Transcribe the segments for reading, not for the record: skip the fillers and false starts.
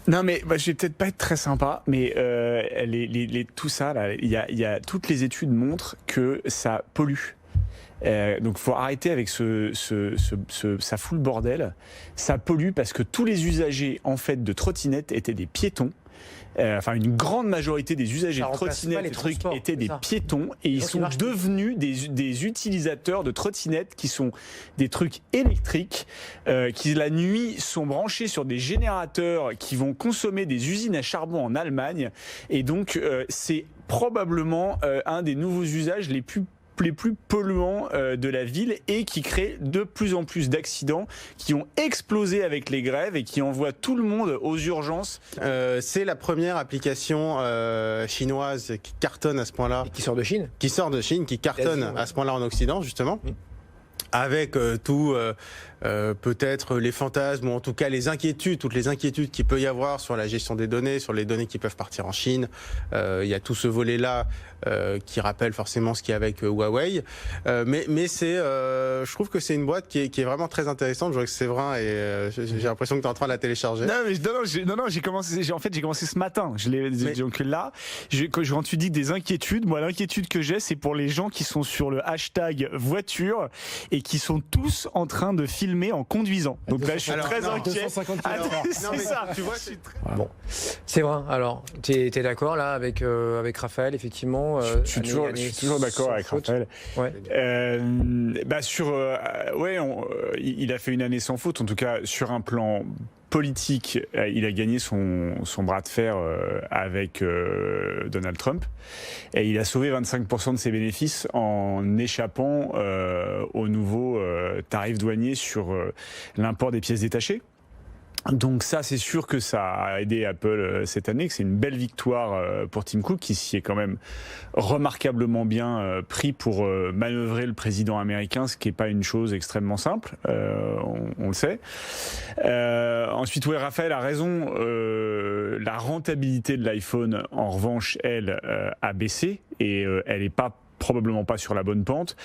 Non, mais je vais peut-être pas être très sympa, mais tout ça, là, toutes les études montrent que ça pollue. Donc faut arrêter avec ça fout le bordel. Ça pollue parce que tous les usagers en fait de trottinettes étaient des piétons. Enfin, une grande majorité des usagers de trottinettes étaient des piétons et ils sont devenus des utilisateurs de trottinettes qui sont des trucs électriques qui la nuit sont branchés sur des générateurs qui vont consommer des usines à charbon en Allemagne et donc c'est probablement un des nouveaux usages les plus polluants de la ville et qui crée de plus en plus d'accidents qui ont explosé avec les grèves et qui envoient tout le monde aux urgences. C'est la première application chinoise qui cartonne à ce point-là. Et qui sort de Chine. Qui sort de Chine, qui cartonne à ce point-là en Occident, justement. Avec peut-être les fantasmes ou en tout cas toutes les inquiétudes qu'il peut y avoir sur la gestion des données, sur les données qui peuvent partir en Chine. Il y a tout ce volet-là qui rappelle forcément ce qu'il y a avec Huawei. Mais je trouve que c'est une boîte qui est vraiment très intéressante. Je vois que Séverin et j'ai l'impression que tu es en train de la télécharger. Non, j'ai commencé ce matin. Donc là, quand tu dis des inquiétudes, moi l'inquiétude que j'ai, c'est pour les gens qui sont sur le hashtag voiture et qui sont tous en train de filmer en conduisant. Donc là, je suis très inquiet. 250 km/h. C'est ça. Tu vois, Bon, c'est vrai. Alors, t'es d'accord là avec Raphaël, effectivement. Je suis toujours d'accord avec Raphaël. Ouais. Il a fait une année sans faute. En tout cas, sur un plan politique, il a gagné son bras de fer avec Donald Trump et il a sauvé 25% de ses bénéfices en échappant aux nouveaux tarifs douaniers sur l'import des pièces détachées. Donc ça, c'est sûr que ça a aidé Apple cette année, que c'est une belle victoire pour Tim Cook, qui s'y est quand même remarquablement bien pris pour manœuvrer le président américain, ce qui n'est pas une chose extrêmement simple, on le sait. Ensuite, oui, Raphaël a raison, la rentabilité de l'iPhone, en revanche, elle, a baissé, et elle n'est probablement pas sur la bonne pente.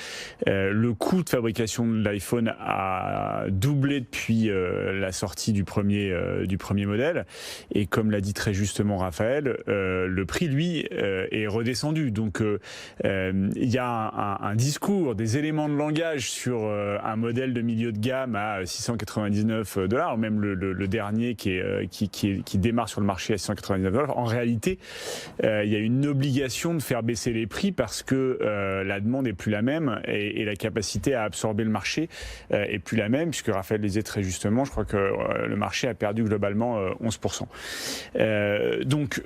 Le coût de fabrication de l'iPhone a doublé depuis la sortie du premier modèle. Et comme l'a dit très justement Raphaël, le prix, lui, est redescendu. Donc, il y a un discours, des éléments de langage sur un modèle de milieu de gamme à $699, ou même le dernier qui démarre sur le marché à $699. En réalité, il y a une obligation de faire baisser les prix parce que la demande est plus la même et la capacité à absorber le marché est plus la même, puisque Raphaël le disait très justement, je crois que le marché a perdu globalement 11%. Donc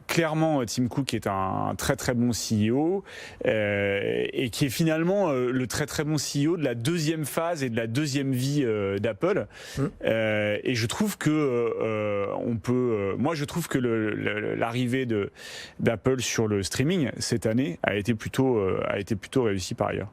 clairement, Tim Cook est un très très bon CEO et qui est finalement le très très bon CEO de la deuxième phase et de la deuxième vie d'Apple. Et je trouve que moi je trouve que l'arrivée d'Apple sur le streaming cette année a été plutôt réussi par ailleurs.